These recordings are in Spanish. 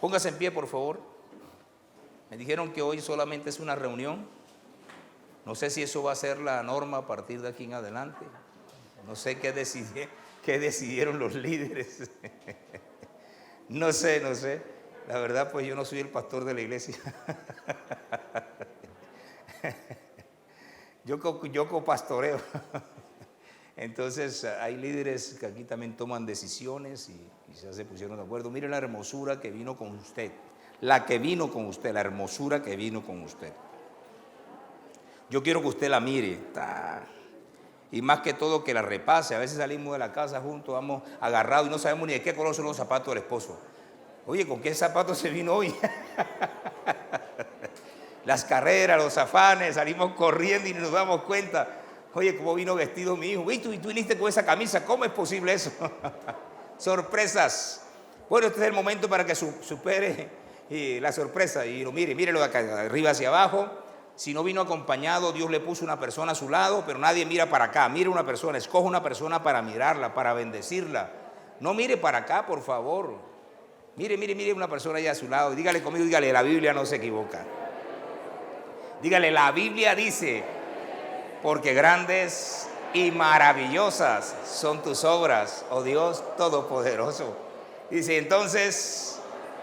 Póngase en pie, por favor. Me dijeron que hoy solamente es una reunión. No sé si eso va a ser la norma a partir de aquí en adelante. No sé qué decidieron los líderes. No sé. La verdad, pues yo no soy el pastor de la iglesia. Yo copastoreo. Entonces hay líderes que aquí también toman decisiones y quizás se pusieron de acuerdo. Mire la hermosura que vino con usted, la hermosura que vino con usted. Yo quiero que usted la mire, y más que todo que la repase. A veces salimos de la casa juntos, vamos agarrados y no sabemos ni de qué color son los zapatos del esposo. Oye, ¿con qué zapatos se vino hoy? Las carreras, los afanes, salimos corriendo y nos damos cuenta. Oye, ¿cómo vino vestido mi hijo? ¿Y tú viniste con esa camisa? ¿Cómo es posible eso? Sorpresas. Bueno, este es el momento para que supere la sorpresa y lo mírelo de acá, de arriba hacia abajo. Si no vino acompañado, Dios le puso una persona a su lado, pero nadie mira para acá. Mire una persona, escoja una persona para mirarla, para bendecirla. No mire para acá, por favor. Mire una persona allá a su lado. Dígale conmigo, dígale, la Biblia no se equivoca. Dígale, la Biblia dice, porque grandes y maravillosas son tus obras, oh Dios Todopoderoso. Dice, entonces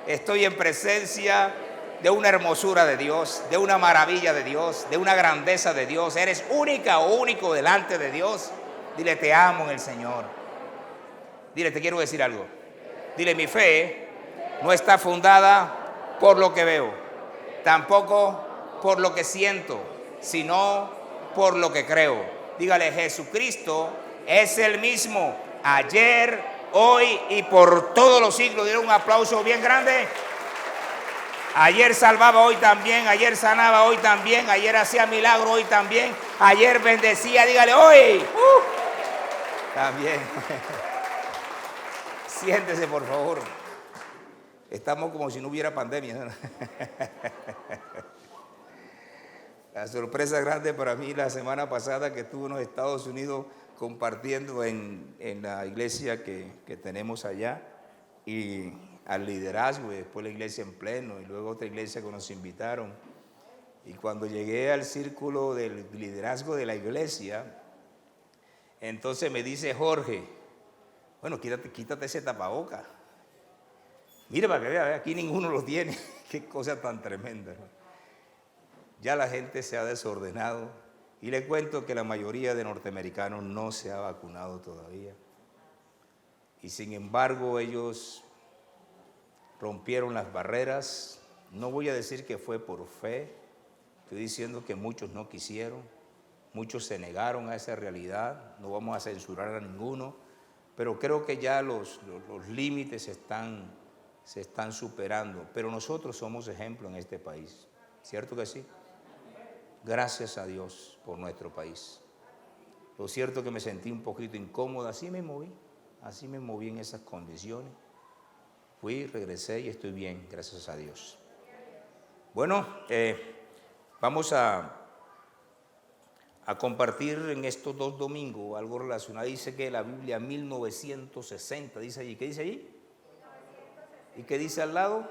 estoy en presencia de una hermosura de Dios, de una maravilla de Dios, de una grandeza de Dios. Eres única o único delante de Dios. Dile, te amo en el Señor. Dile, te quiero decir algo. Dile, mi fe no está fundada por lo que veo, tampoco por lo que siento, sino por lo que creo. Dígale, Jesucristo es el mismo ayer, hoy y por todos los siglos. Dile un aplauso bien grande. Ayer salvaba, hoy también. Ayer sanaba, hoy también. Ayer hacía milagro, hoy también. Ayer bendecía, dígale, hoy. También. Siéntese, por favor. Estamos como si no hubiera pandemia, ¿no? La sorpresa grande para mí la semana pasada que estuve en los Estados Unidos compartiendo en la iglesia que tenemos allá, y al liderazgo, y después la iglesia en pleno, y luego otra iglesia que nos invitaron. Y cuando llegué al círculo del liderazgo de la iglesia, entonces me dice Jorge, bueno, quítate ese tapaboca. Mire para que vea, aquí ninguno lo tiene. Qué cosa tan tremenda, ¿no? Ya la gente se ha desordenado y le cuento que la mayoría de norteamericanos no se ha vacunado todavía. Y sin embargo ellos rompieron las barreras. No voy a decir que fue por fe, estoy diciendo que muchos no quisieron, muchos se negaron a esa realidad. No vamos a censurar a ninguno, pero creo que ya los límites se están superando. Pero nosotros somos ejemplo en este país, ¿cierto que sí? Gracias a Dios por nuestro país. Lo cierto es que me sentí un poquito incómoda, así me moví en esas condiciones. Fui, regresé y estoy bien, gracias a Dios. Bueno, vamos a compartir en estos 2 domingos algo relacionado. Dice que la Biblia 1960, dice allí. ¿Qué dice allí? ¿Y qué dice al lado?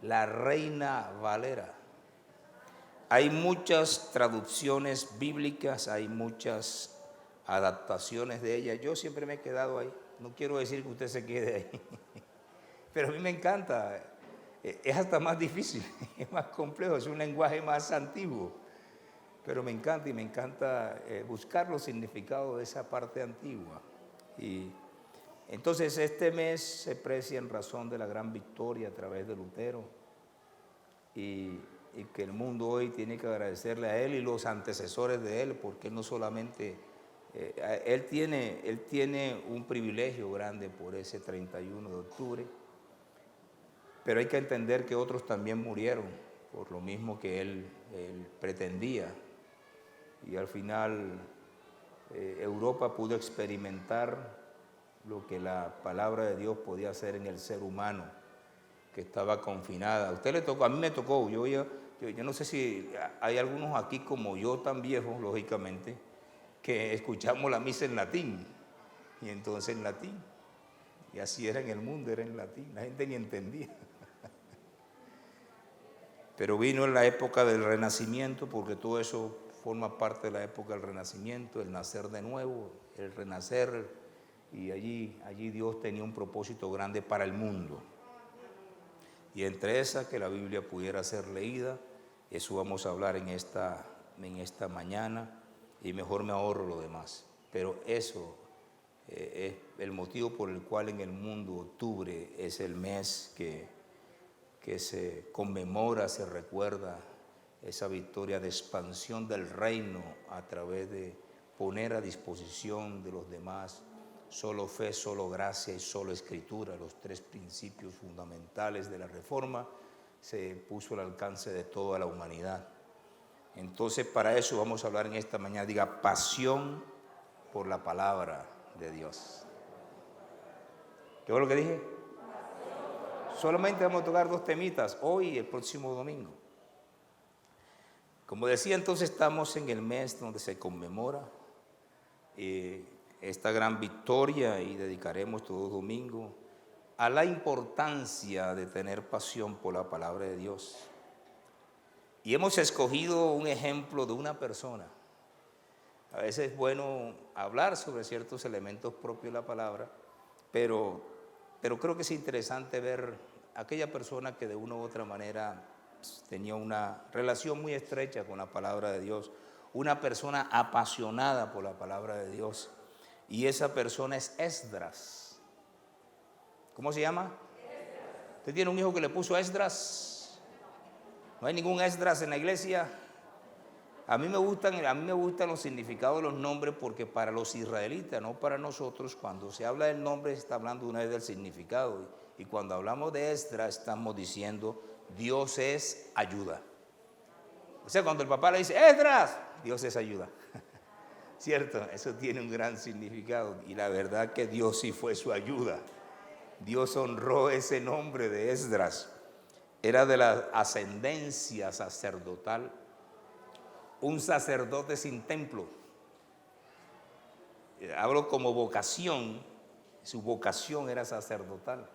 La Reina Valera. Hay muchas traducciones bíblicas, hay muchas adaptaciones de ella. Yo siempre me he quedado ahí. No quiero decir que usted se quede ahí, pero a mí me encanta. Es hasta más difícil, es más complejo, es un lenguaje más antiguo. Pero me encanta, y me encanta buscar los significados de esa parte antigua. Y entonces este mes se precia en razón de la gran victoria a través de Lutero, y que el mundo hoy tiene que agradecerle a él y los antecesores de él, porque él no solamente, él tiene un privilegio grande por ese 31 de octubre, pero hay que entender que otros también murieron por lo mismo que él pretendía, y al final Europa pudo experimentar lo que la palabra de Dios podía hacer en el ser humano que estaba confinada. A usted le tocó, a mí me tocó. Yo no sé si hay algunos aquí como yo tan viejos, lógicamente, que escuchamos la misa en latín, y entonces en latín, y así era en el mundo, era en latín, la gente ni entendía. pero vino en la época del Renacimiento, porque todo eso forma parte de la época del Renacimiento, el nacer de nuevo, el renacer, y allí Dios tenía un propósito grande para el mundo. Y entre esas, que la Biblia pudiera ser leída. Eso vamos a hablar en esta mañana, y mejor me ahorro lo demás. Pero eso es el motivo por el cual en el mundo octubre es el mes que se conmemora, se recuerda esa victoria de expansión del reino a través de poner a disposición de los demás solo fe, solo gracia y solo escritura, los tres principios fundamentales de la Reforma. Se puso al alcance de toda la humanidad. Entonces, para eso vamos a hablar en esta mañana. Diga, pasión por la palabra de Dios. ¿Qué fue lo que dije? Solamente vamos a tocar 2 temitas, hoy y el próximo domingo. Como decía, entonces estamos en el mes donde se conmemora esta gran victoria, y dedicaremos todo domingo a la importancia de tener pasión por la palabra de Dios. Y hemos escogido un ejemplo de una persona. A veces es bueno hablar sobre ciertos elementos propios de la palabra, pero creo que es interesante ver a aquella persona que de una u otra manera tenía una relación muy estrecha con la palabra de Dios, una persona apasionada por la palabra de Dios, y esa persona es Esdras. ¿Cómo se llama? ¿Usted tiene un hijo que le puso Esdras? ¿No hay ningún Esdras en la iglesia? A mí me gustan los significados de los nombres, porque para los israelitas, no para nosotros, cuando se habla del nombre se está hablando una vez del significado, y cuando hablamos de Esdras estamos diciendo Dios es ayuda. O sea, cuando el papá le dice Esdras, Dios es ayuda. ¿Cierto? Eso tiene un gran significado, y la verdad que Dios sí fue su ayuda. Dios honró ese nombre de Esdras. Era de la ascendencia sacerdotal, un sacerdote sin templo. Hablo como vocación, su vocación era sacerdotal.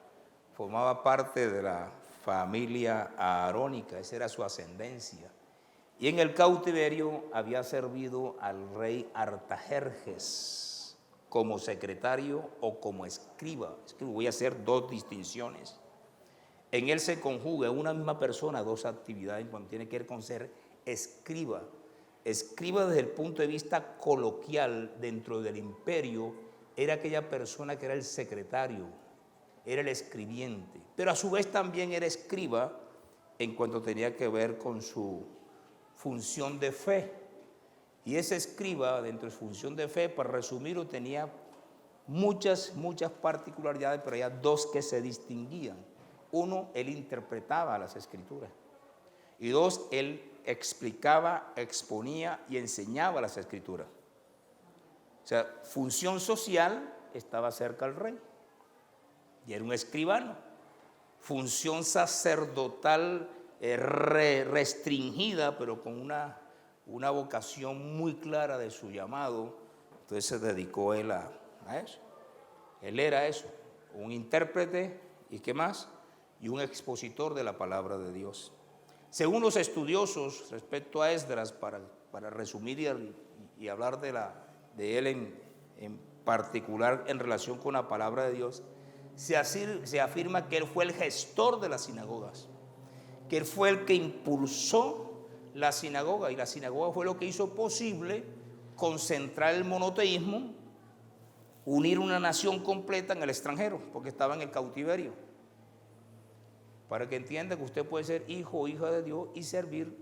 Formaba parte de la familia aarónica, esa era su ascendencia. Y en el cautiverio había servido al rey Artajerjes como secretario o como escriba. Es que voy a hacer 2 distinciones. En él se conjuga en una misma persona 2 actividades cuando tiene que ver con ser escriba. Escriba desde el punto de vista coloquial dentro del imperio era aquella persona que era el secretario, era el escribiente, pero a su vez también era escriba en cuanto tenía que ver con su función de fe. Y ese escriba, dentro de su función de fe, para resumirlo, tenía muchas particularidades, pero había 2 que se distinguían. 1, él interpretaba las escrituras, y 2, él explicaba, exponía y enseñaba las escrituras. O sea, función social, estaba cerca al rey y era un escribano. Función sacerdotal restringida, pero con una vocación muy clara de su llamado. Entonces se dedicó él a eso. Él era eso, un intérprete, ¿y qué más? Y un expositor de la palabra de Dios. Según los estudiosos respecto a Esdras, para resumir y hablar de él en particular en relación con la palabra de Dios, se afirma que él fue el gestor de las sinagogas, que él fue el que impulsó la sinagoga, y la sinagoga fue lo que hizo posible concentrar el monoteísmo, unir una nación completa en el extranjero, porque estaba en el cautiverio. Para que entienda que usted puede ser hijo o hija de Dios y servir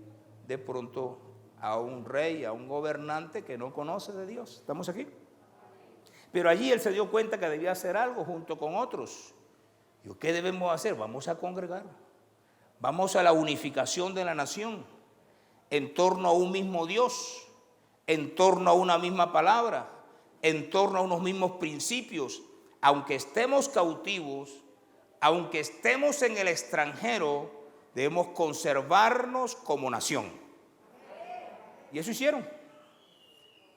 de pronto a un rey, a un gobernante que no conoce de Dios. ¿Estamos aquí? Pero allí él se dio cuenta que debía hacer algo junto con otros. ¿Y qué debemos hacer? Vamos a congregar. Vamos a la unificación de la nación en torno a un mismo Dios, en torno a una misma palabra, en torno a unos mismos principios. Aunque estemos cautivos, aunque estemos en el extranjero, debemos conservarnos como nación. Y eso hicieron.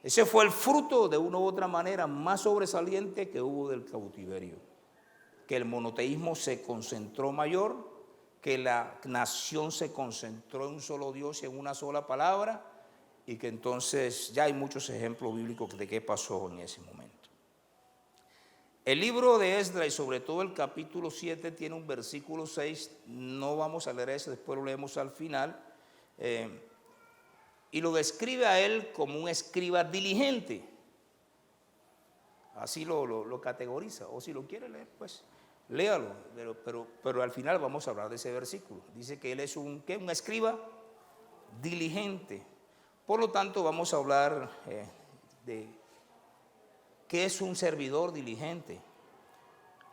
Ese fue el fruto, de una u otra manera, más sobresaliente que hubo del cautiverio. Que el monoteísmo se concentró mayor, que la nación se concentró en un solo Dios y en una sola palabra, y que entonces ya hay muchos ejemplos bíblicos de qué pasó en ese momento. El libro de Esdras, y sobre todo el capítulo 7, tiene un versículo 6, no vamos a leer eso, después lo leemos al final, y lo describe a él como un escriba diligente. Así lo categoriza, o si lo quiere leer, pues léalo, pero al final vamos a hablar de ese versículo. Dice que él es un escriba diligente. Por lo tanto, vamos a hablar de qué es un servidor diligente.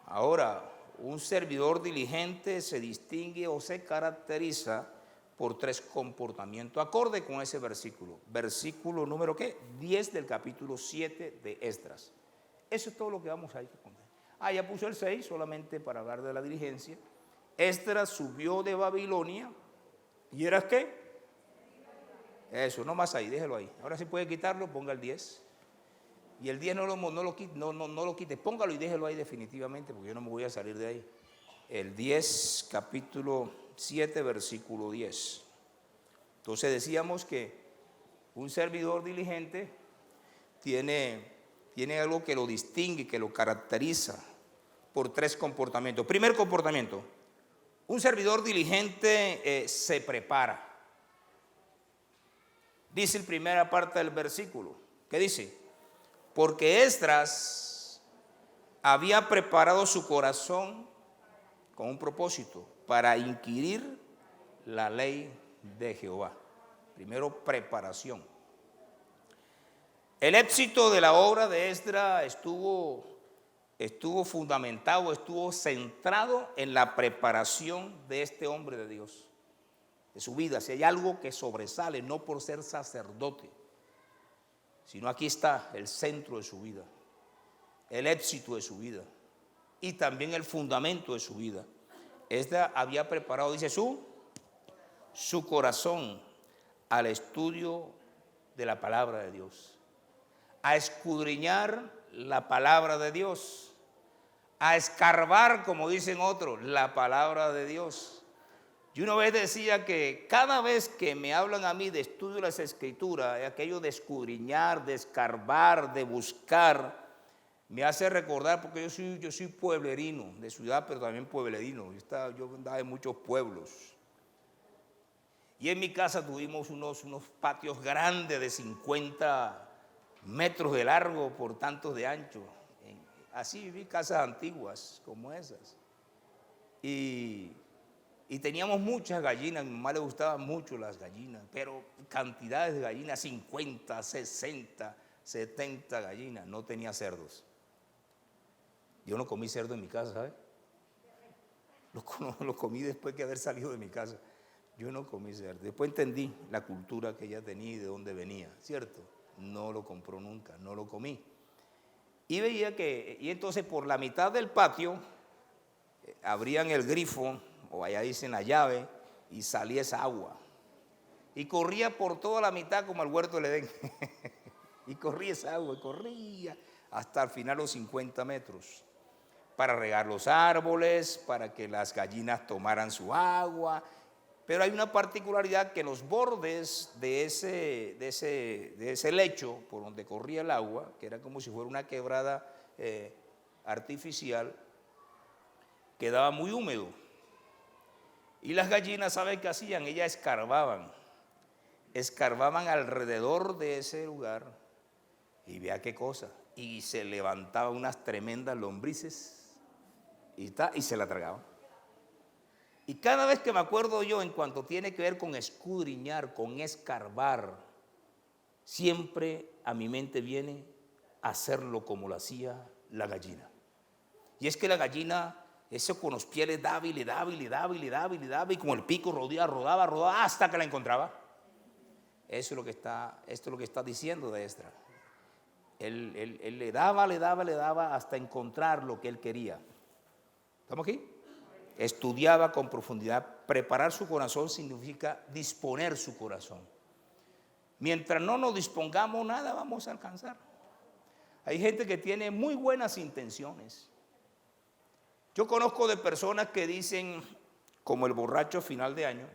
Ahora, un servidor diligente se distingue o se caracteriza por 3 comportamientos, acorde con ese versículo. Versículo número, 10 del capítulo 7 de Esdras. Eso es todo lo que vamos a ir a contar. Ya puso el 6 solamente para hablar de la diligencia. Esdras subió de Babilonia. ¿Y era qué? Eso, no más ahí, déjelo ahí. Ahora si puede quitarlo, ponga el 10. Y el 10 no lo quite, póngalo y déjelo ahí definitivamente, porque yo no me voy a salir de ahí. El 10, capítulo 7, versículo 10. Entonces decíamos que un servidor diligente tiene algo que lo distingue, que lo caracteriza por 3 comportamientos. Primer comportamiento, un servidor diligente se prepara. Dice la primera parte del versículo, ¿qué dice? Porque Esdras había preparado su corazón con un propósito para inquirir la ley de Jehová. Primero, preparación. El éxito de la obra de Esdras estuvo fundamentado, estuvo centrado en la preparación de este hombre de Dios, de su vida. Si hay algo que sobresale, no por ser sacerdote, sino aquí está el centro de su vida, el éxito de su vida y también el fundamento de su vida. Esdras había preparado, dice, su corazón al estudio de la palabra de Dios, a escudriñar la palabra de Dios, a escarbar, como dicen otros, la palabra de Dios. Y una vez decía que cada vez que me hablan a mí de estudio de las Escrituras, aquello de escudriñar, de escarbar, de buscar, me hace recordar, porque yo soy pueblerino, de ciudad, pero también pueblerino. Yo andaba en muchos pueblos. Y en mi casa tuvimos unos patios grandes de 50 metros de largo por tantos de ancho. Así viví casas antiguas como esas. Y teníamos muchas gallinas, a mi mamá le gustaban mucho las gallinas, pero cantidades de gallinas, 50, 60, 70 gallinas, no tenía cerdos. Yo no comí cerdo en mi casa, ¿sabes? Lo comí después de haber salido de mi casa. Yo no comí cerdo. Después entendí la cultura que ella tenía y de dónde venía, ¿cierto? No lo compró nunca, no lo comí. Y veía y entonces por la mitad del patio abrían el grifo, o allá dicen la llave, y salía esa agua. Y corría por toda la mitad como el huerto del Edén. Y corría esa agua, y corría hasta al final los 50 metros. Para regar los árboles, para que las gallinas tomaran su agua. Pero hay una particularidad, que en los bordes de ese lecho por donde corría el agua, que era como si fuera una quebrada artificial, quedaba muy húmedo. Y las gallinas, ¿saben qué hacían? Ellas escarbaban alrededor de ese lugar, y vea qué cosa, y se levantaban unas tremendas lombrices y se la tragaban. Y cada vez que me acuerdo yo en cuanto tiene que ver con escudriñar, con escarbar, siempre a mi mente viene hacerlo como lo hacía la gallina. Y es que la gallina, eso con los pieles daba y le daba y le daba y le daba y le daba, y con el pico rodaba hasta que la encontraba. Esto es lo que está diciendo de Esdras. Él le daba hasta encontrar lo que él quería. ¿Estamos aquí? Estudiaba con profundidad. Preparar su corazón significa disponer su corazón. Mientras no nos dispongamos, nada vamos a alcanzar. Hay gente que tiene muy buenas intenciones. Yo conozco de personas que dicen, como el borracho a final de año,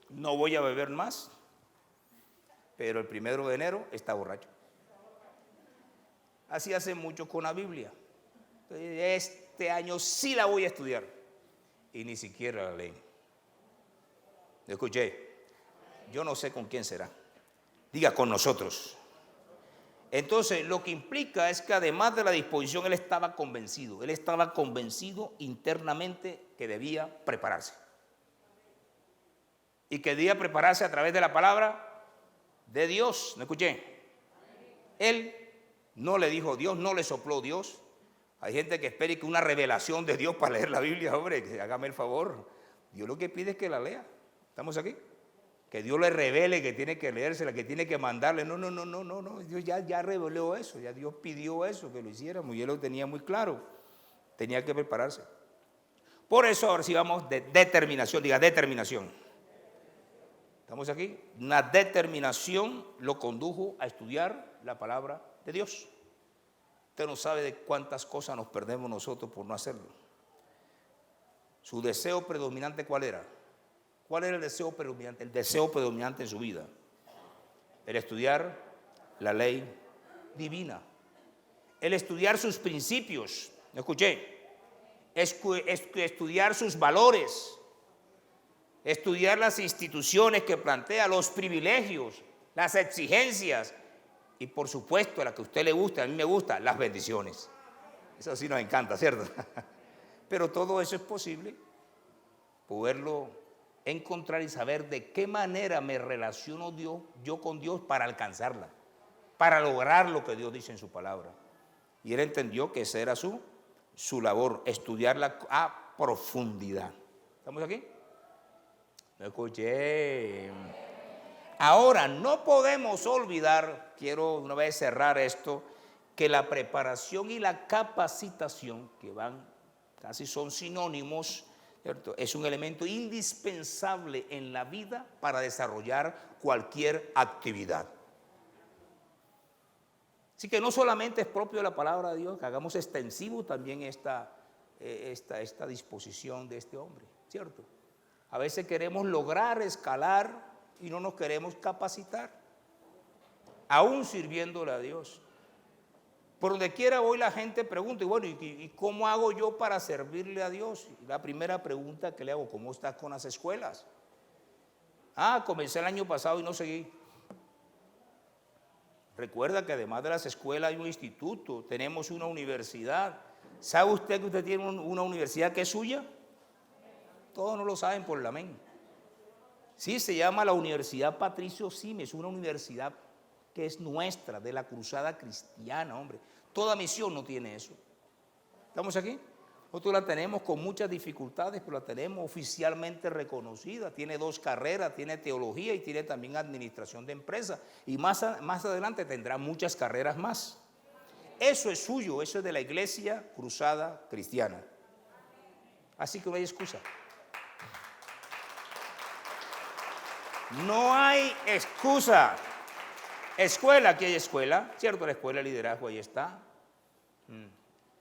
no voy a beber más, pero el 1 de enero está borracho. Así hace mucho con la Biblia. Este año sí la voy a estudiar y ni siquiera la leen. Escuché, yo no sé con quién será. Diga, con nosotros. Entonces, lo que implica es que además de la disposición, él estaba convencido internamente que debía prepararse. Y que debía prepararse a través de la palabra de Dios. ¿Me escuché? Él no le dijo Dios, no le sopló Dios. Hay gente que espera que una revelación de Dios para leer la Biblia, hombre, que hágame el favor. Dios lo que pide es que la lea. ¿Estamos aquí? Que Dios le revele que tiene que leérsela, que tiene que mandarle. No. Dios ya reveló eso, ya Dios pidió eso, que lo hiciéramos. Y él lo tenía muy claro. Tenía que prepararse. Por eso ahora sí vamos de determinación. Diga, determinación. ¿Estamos aquí? Una determinación lo condujo a estudiar la palabra de Dios. Usted no sabe de cuántas cosas nos perdemos nosotros por no hacerlo. Su deseo predominante, ¿cuál era? ¿Cuál era el deseo predominante? El deseo predominante en su vida. El estudiar la ley divina. El estudiar sus principios. ¿Me escuché? Estudiar sus valores. Estudiar las instituciones que plantea, los privilegios, las exigencias. Y por supuesto, a la que a usted le gusta, a mí me gusta, las bendiciones. Eso sí nos encanta, ¿cierto? Pero todo eso es posible, poderlo encontrar y saber de qué manera me relaciono yo con Dios para alcanzarla, para lograr lo que Dios dice en su palabra. Y él entendió que esa era su labor, estudiarla a profundidad. ¿Estamos aquí? Me escuché. Ahora, no podemos olvidar, quiero una vez cerrar esto, que la preparación y la capacitación, que casi son sinónimos, ¿cierto? Es un elemento indispensable en la vida para desarrollar cualquier actividad. Así que no solamente es propio de la palabra de Dios, que hagamos extensivo también esta disposición de este hombre, ¿cierto? A veces queremos lograr escalar y no nos queremos capacitar, aún sirviéndole a Dios. Por donde quiera voy la gente pregunta, y bueno, ¿y cómo hago yo para servirle a Dios? Y la primera pregunta que le hago, ¿cómo estás con las escuelas? Comencé el año pasado y no seguí. Recuerda que además de las escuelas hay un instituto, tenemos una universidad. ¿Sabe usted que usted tiene una universidad que es suya? Todos no lo saben por el amén. Sí, se llama la Universidad Patricio Simes, una universidad que es nuestra, de la cruzada cristiana, hombre. Toda misión no tiene eso. ¿Estamos aquí? Nosotros la tenemos con muchas dificultades, pero la tenemos oficialmente reconocida. Tiene 2 carreras, tiene teología y tiene también administración de empresas. Y más adelante tendrá muchas carreras más. Eso es suyo, eso es de la Iglesia Cruzada Cristiana. Así que no hay excusa. No hay excusa. Escuela, aquí hay escuela, ¿cierto? La escuela de liderazgo, ahí está.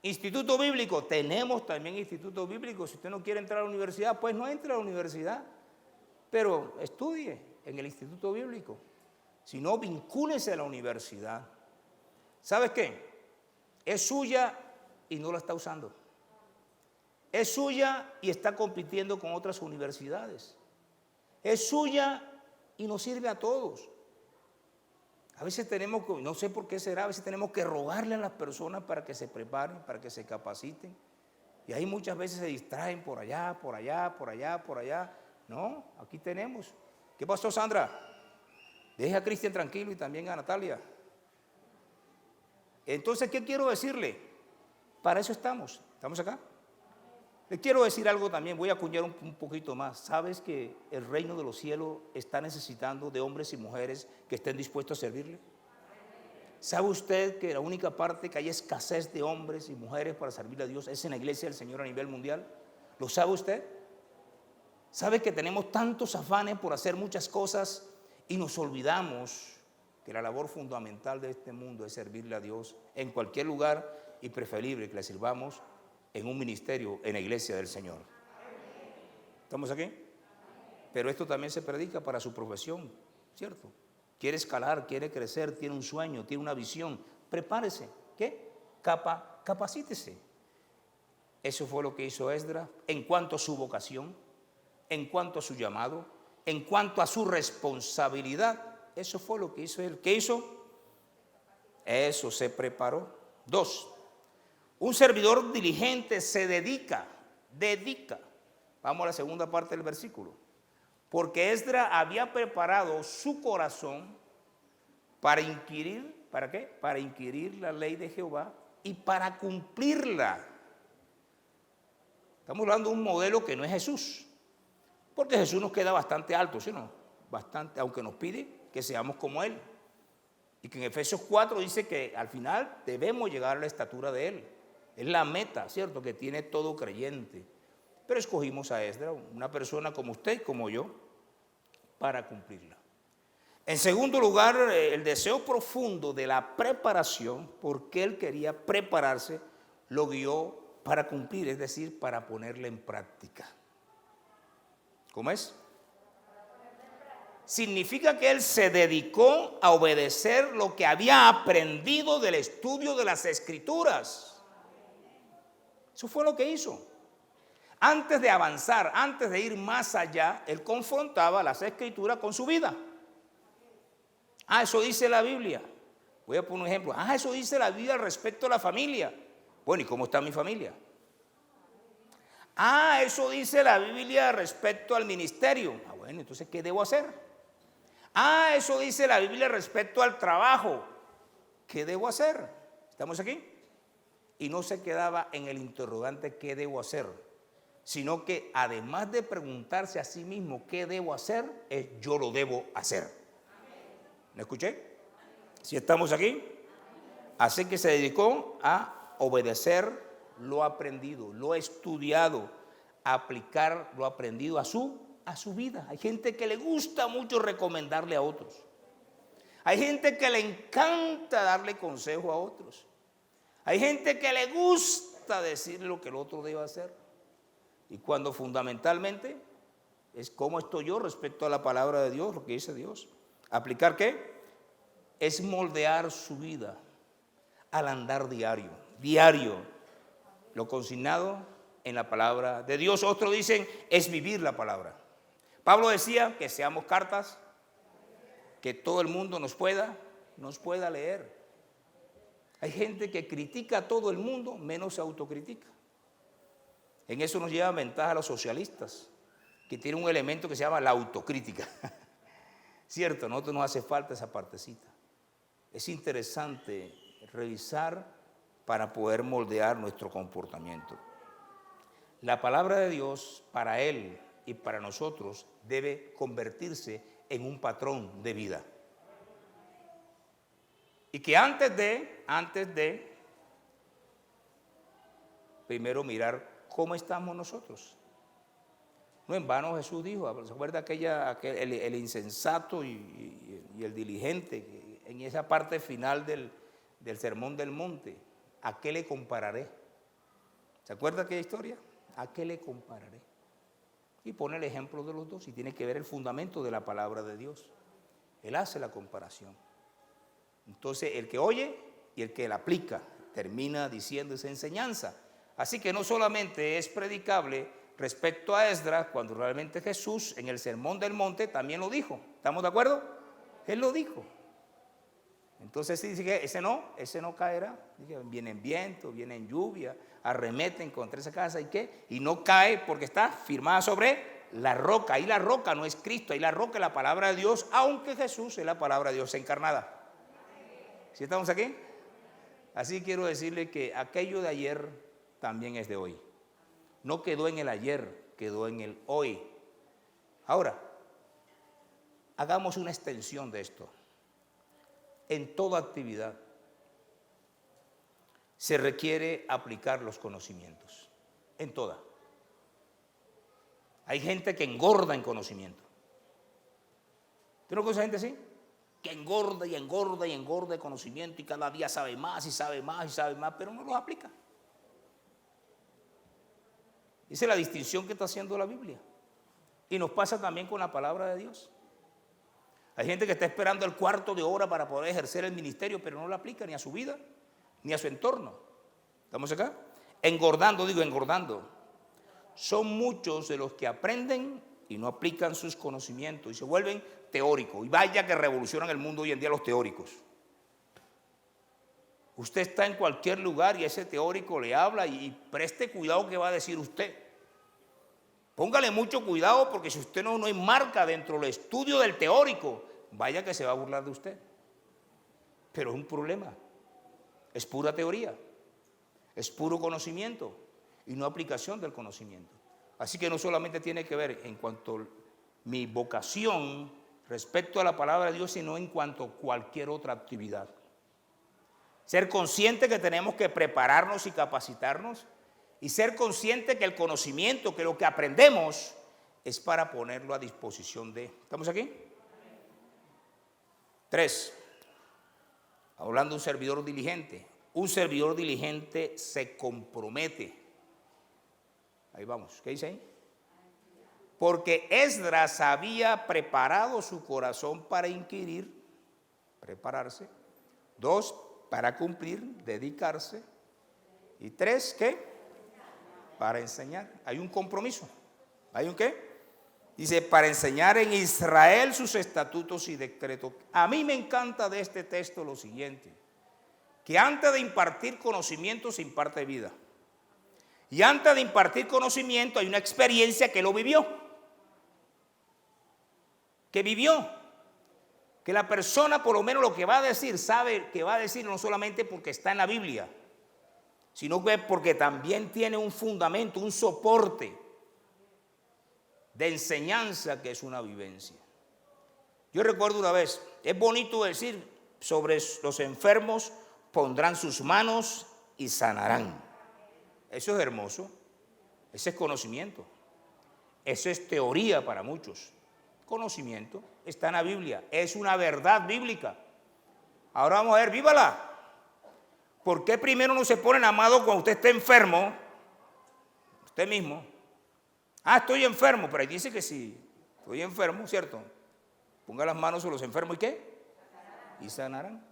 Instituto bíblico, tenemos también instituto bíblico. Si usted no quiere entrar a la universidad, pues no entre a la universidad, pero estudie en el instituto bíblico. Si no, vincúlese a la universidad. ¿Sabes qué? Es suya y no la está usando. Es suya y está compitiendo con otras universidades. Es suya y nos sirve a todos. A veces tenemos que, no sé por qué será, a veces tenemos que rogarle a las personas para que se preparen, para que se capaciten. Y ahí muchas veces se distraen por allá. No, aquí tenemos. ¿Qué pasó, Sandra? Deje a Cristian tranquilo y también a Natalia. Entonces, ¿qué quiero decirle? Para eso estamos. ¿Estamos acá? Le quiero decir algo también, voy a acuñar un poquito más. ¿Sabes que el reino de los cielos está necesitando de hombres y mujeres que estén dispuestos a servirle? ¿Sabe usted que la única parte que hay escasez de hombres y mujeres para servirle a Dios es en la iglesia del Señor a nivel mundial? ¿Lo sabe usted? ¿Sabe que tenemos tantos afanes por hacer muchas cosas y nos olvidamos que la labor fundamental de este mundo es servirle a Dios en cualquier lugar y preferible que le sirvamos en un ministerio en la iglesia del Señor? ¿Estamos aquí? Pero esto también se predica para su profesión, ¿cierto? Quiere escalar, quiere crecer, tiene un sueño, tiene una visión. Prepárese. ¿Qué? Capacítese. Eso fue lo que hizo Esdras en cuanto a su vocación, en cuanto a su llamado, en cuanto a su responsabilidad. Eso fue lo que hizo él. ¿Qué hizo? Eso, se preparó. 2. Un servidor diligente se dedica. Vamos a la segunda parte del versículo. Porque Esdras había preparado su corazón para inquirir, ¿para qué? Para inquirir la ley de Jehová y para cumplirla. Estamos hablando de un modelo que no es Jesús, porque Jesús nos queda bastante alto, ¿sí o no? Bastante, aunque nos pide que seamos como Él. Y que en Efesios 4 dice que al final debemos llegar a la estatura de Él. Es la meta, ¿cierto?, que tiene todo creyente. Pero escogimos a Esdras, una persona como usted y como yo, para cumplirla. En segundo lugar, el deseo profundo de la preparación, porque él quería prepararse, lo guió para cumplir, es decir, para ponerla en práctica. ¿Cómo es? Significa que él se dedicó a obedecer lo que había aprendido del estudio de las Escrituras. Eso fue lo que hizo. Antes de avanzar, antes de ir más allá, él confrontaba las Escrituras con su vida. Eso dice la Biblia. Voy a poner un ejemplo. Eso dice la Biblia respecto a la familia. Bueno, ¿y cómo está mi familia? Eso dice la Biblia respecto al ministerio. Bueno, entonces, ¿qué debo hacer? Eso dice la Biblia respecto al trabajo. ¿Qué debo hacer? ¿Estamos aquí? Y no se quedaba en el interrogante ¿qué debo hacer?, sino que además de preguntarse a sí mismo ¿qué debo hacer?, es yo lo debo hacer. ¿Me escuché? ¿Sí estamos aquí? Así que se dedicó a obedecer lo aprendido, lo estudiado, a aplicar lo aprendido a su vida. Hay gente que le gusta mucho recomendarle a otros. Hay gente que le encanta darle consejo a otros. Hay gente que le gusta decir lo que el otro debe hacer. Y cuando fundamentalmente es cómo estoy yo respecto a la palabra de Dios, lo que dice Dios. ¿Aplicar qué? Es moldear su vida al andar diario, lo consignado en la palabra de Dios. Otros dicen es vivir la palabra. Pablo decía que seamos cartas que todo el mundo nos pueda leer. Hay gente que critica a todo el mundo, menos se autocritica. En eso nos lleva ventaja a los socialistas, que tienen un elemento que se llama la autocrítica. Cierto, a nosotros nos hace falta esa partecita. Es interesante revisar para poder moldear nuestro comportamiento. La palabra de Dios para él y para nosotros debe convertirse en un patrón de vida. Y que antes de primero mirar cómo estamos nosotros. No en vano Jesús dijo, ¿se acuerda el insensato y el diligente? En esa parte final del Sermón del Monte, ¿a qué le compararé? ¿Se acuerda aquella historia? ¿A qué le compararé? Y pone el ejemplo de los dos y tiene que ver el fundamento de la palabra de Dios. Él hace la comparación. Entonces, el que oye y el que la aplica termina diciendo esa enseñanza. Así que no solamente es predicable respecto a Esdras, cuando realmente Jesús en el Sermón del Monte también lo dijo. ¿Estamos de acuerdo? Él lo dijo. Entonces dice que ese no caerá. Viene en viento, viene en lluvia, arremeten contra esa casa y qué. Y no cae porque está firmada sobre la roca. Ahí la roca no es Cristo, ahí la roca es la palabra de Dios, aunque Jesús es la palabra de Dios encarnada. ¿Sí estamos aquí? Así quiero decirle que aquello de ayer también es de hoy. No quedó en el ayer, quedó en el hoy. Ahora, hagamos una extensión de esto. En toda actividad se requiere aplicar los conocimientos. En toda. Hay gente que engorda en conocimiento. ¿Tú no conoces gente así? Que engorda y engorda y engorda de conocimiento y cada día sabe más y sabe más y sabe más, pero no los aplica. Esa es la distinción que está haciendo la Biblia. Y nos pasa también con la palabra de Dios. Hay gente que está esperando el cuarto de hora para poder ejercer el ministerio, pero no lo aplica ni a su vida, ni a su entorno. ¿Estamos acá? Engordando. Son muchos de los que aprenden y no aplican sus conocimientos y se vuelven teóricos. Y vaya que revolucionan el mundo hoy en día los teóricos. Usted está en cualquier lugar y ese teórico le habla y preste cuidado que va a decir usted. Póngale mucho cuidado porque si usted no enmarca dentro del estudio del teórico, vaya que se va a burlar de usted. Pero es un problema. Es pura teoría. Es puro conocimiento y no aplicación del conocimiento. Así que no solamente tiene que ver en cuanto a mi vocación respecto a la palabra de Dios, sino en cuanto a cualquier otra actividad. Ser consciente que tenemos que prepararnos y capacitarnos y ser consciente que el conocimiento, que lo que aprendemos es para ponerlo a disposición de. ¿Estamos aquí? 3. Hablando de un servidor diligente. Un servidor diligente se compromete. Ahí vamos, ¿qué dice ahí? Porque Esdras había preparado su corazón para inquirir, prepararse. 2, para cumplir, dedicarse. Y 3, ¿qué? Para enseñar. Hay un compromiso. ¿Hay un qué? Dice, para enseñar en Israel sus estatutos y decretos. A mí me encanta de este texto lo siguiente, que antes de impartir conocimiento se imparte vida. Y antes de impartir conocimiento hay una experiencia que lo vivió. Que vivió. Que la persona por lo menos lo que va a decir, sabe que va a decir no solamente porque está en la Biblia, sino que porque también tiene un fundamento, un soporte de enseñanza que es una vivencia. Yo recuerdo una vez, es bonito decir, sobre los enfermos pondrán sus manos y sanarán. Eso es hermoso, ese es conocimiento, eso es teoría para muchos. Conocimiento está en la Biblia, es una verdad bíblica. Ahora vamos a ver, vívala. ¿Por qué primero no se ponen amados cuando usted esté enfermo? Usted mismo. Estoy enfermo, pero ahí dice que sí, estoy enfermo, ¿cierto? Ponga las manos sobre los enfermos y ¿qué? Y sanarán.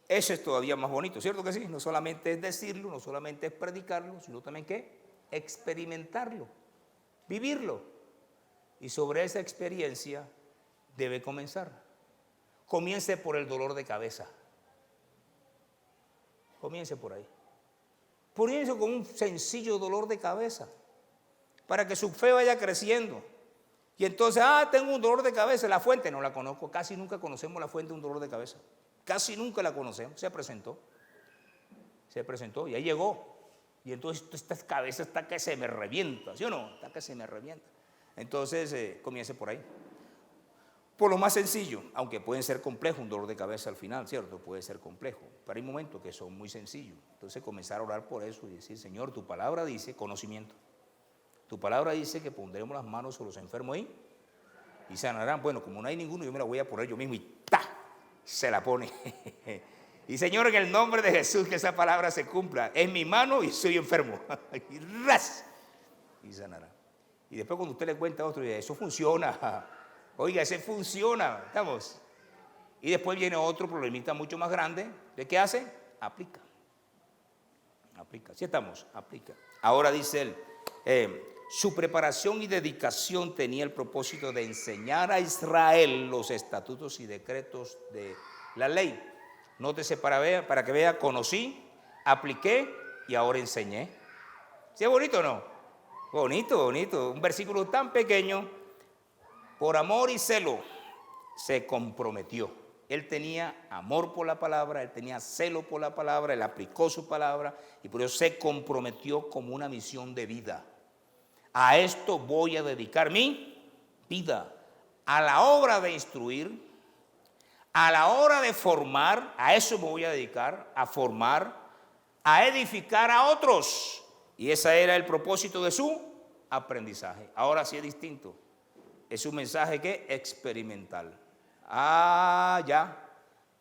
Eso es todavía más bonito, ¿cierto que sí? No solamente es decirlo, no solamente es predicarlo, sino también ¿qué? Experimentarlo, vivirlo. Y sobre esa experiencia debe comenzar. Comience por el dolor de cabeza. Comience por ahí. Comience con un sencillo dolor de cabeza para que su fe vaya creciendo. Y entonces, tengo un dolor de cabeza. La fuente no la conozco. Casi nunca conocemos la fuente de un dolor de cabeza. Casi nunca la conocemos. Se presentó y ahí llegó. Y entonces esta cabeza está que se me revienta, ¿sí o no? Está que se me revienta. Entonces, comience por ahí. Por lo más sencillo, aunque pueden ser complejos, un dolor de cabeza al final, ¿cierto? Puede ser complejo, pero hay momentos que son muy sencillos. Entonces comenzar a orar por eso y decir, Señor, tu palabra dice conocimiento. Tu palabra dice que pondremos las manos sobre los enfermos ahí y sanarán. Bueno, como no hay ninguno, yo me la voy a poner yo mismo y ¡ta! Se la pone. Y Señor, en el nombre de Jesús, que esa palabra se cumpla. Es mi mano y soy enfermo. Y ras, y sanará. Y después cuando usted le cuenta a otro, eso funciona. Oiga, ese funciona, ¿estamos? Y después viene otro problemita mucho más grande. ¿De qué hace? Aplica. ¿Sí estamos? Aplica. Ahora dice él, su preparación y dedicación tenía el propósito de enseñar a Israel los estatutos y decretos de la ley. Nótese para que vea, conocí, apliqué y ahora enseñé. ¿Sí es bonito o no? Bonito. Un versículo tan pequeño. Por amor y celo se comprometió. Él tenía amor por la palabra, él tenía celo por la palabra, él aplicó su palabra y por eso se comprometió como una misión de vida. A esto voy a dedicar mi vida, a la obra de instruir, a la hora de formar, a eso me voy a dedicar, a formar, a edificar a otros. Y ese era el propósito de su aprendizaje. Ahora sí es distinto. Es un mensaje que experimental. Ya.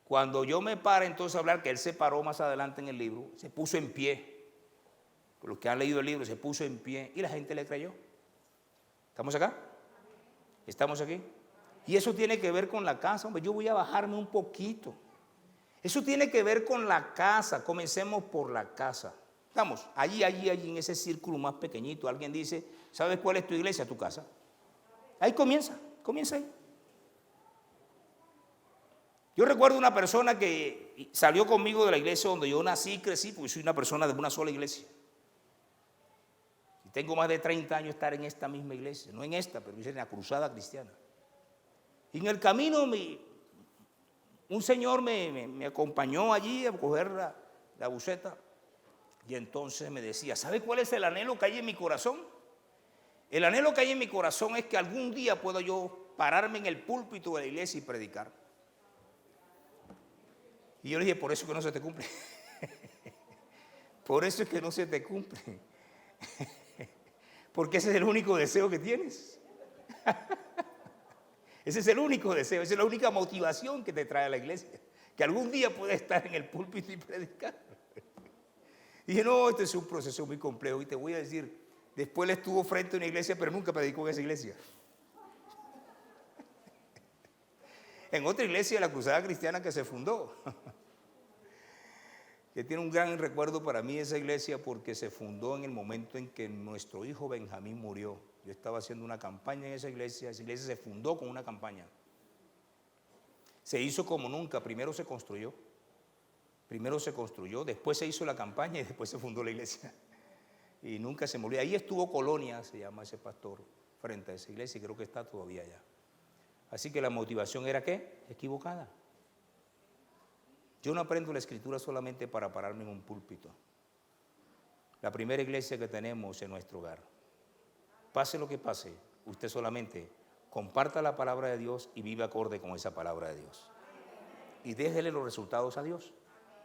Cuando yo me pare entonces a hablar, que él se paró más adelante en el libro, se puso en pie. Los que han leído el libro, se puso en pie y la gente le creyó. ¿Estamos acá? ¿Estamos aquí? Y eso tiene que ver con la casa. Hombre, yo voy a bajarme un poquito. Eso tiene que ver con la casa. Comencemos por la casa. Vamos, allí en ese círculo más pequeñito, alguien dice, ¿sabes cuál es tu iglesia? Tu casa. Ahí comienza ahí. Yo recuerdo una persona que salió conmigo de la iglesia donde yo nací y crecí, porque soy una persona de una sola iglesia. Y tengo más de 30 años de estar en esta misma iglesia, no en esta, pero en la cruzada cristiana. Y en el camino un señor me acompañó allí a coger la buceta y entonces me decía, ¿sabe cuál es el anhelo que hay en mi corazón? El anhelo que hay en mi corazón es que algún día pueda yo pararme en el púlpito de la iglesia y predicar. Y yo le dije, por eso es que no se te cumple. Por eso es que no se te cumple. Porque ese es el único deseo que tienes. Ese es el único deseo, esa es la única motivación que te trae a la iglesia. Que algún día puedas estar en el púlpito y predicar. Y dije, no, este es un proceso muy complejo. Y te voy a decir, después él estuvo frente a una iglesia, pero nunca predicó en esa iglesia. En otra iglesia, la Cruzada Cristiana que se fundó. Que tiene un gran recuerdo para mí esa iglesia porque se fundó en el momento en que nuestro hijo Benjamín murió. Yo estaba haciendo una campaña en esa iglesia se fundó con una campaña. Se hizo como nunca, primero se construyó, después se hizo la campaña y después se fundó la iglesia. Y nunca se murió. Ahí estuvo Colonia, se llama ese pastor, frente a esa iglesia y creo que está todavía allá. Así que la motivación era ¿qué? Equivocada. Yo no aprendo la escritura solamente para pararme en un púlpito. La primera iglesia que tenemos en nuestro hogar. Pase lo que pase, usted solamente comparta la palabra de Dios y vive acorde con esa palabra de Dios. Y déjele los resultados a Dios.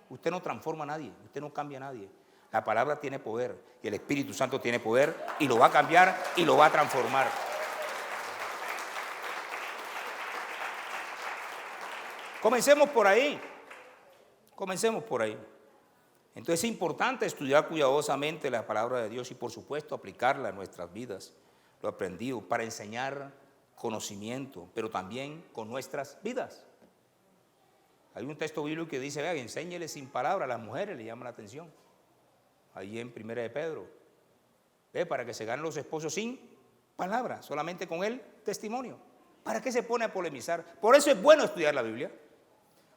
Usted no transforma a nadie, usted no cambia a nadie. La palabra tiene poder y el Espíritu Santo tiene poder y lo va a cambiar y lo va a transformar. Comencemos por ahí. Entonces es importante estudiar cuidadosamente la palabra de Dios y por supuesto aplicarla en nuestras vidas, lo aprendido, para enseñar conocimiento, pero también con nuestras vidas. Hay un texto bíblico que dice, vean, enséñele sin palabras, a las mujeres le llama la atención. Ahí en 1 de Pedro, para que se ganen los esposos sin palabras, solamente con el testimonio. ¿Para qué se pone a polemizar? Por eso es bueno estudiar la Biblia.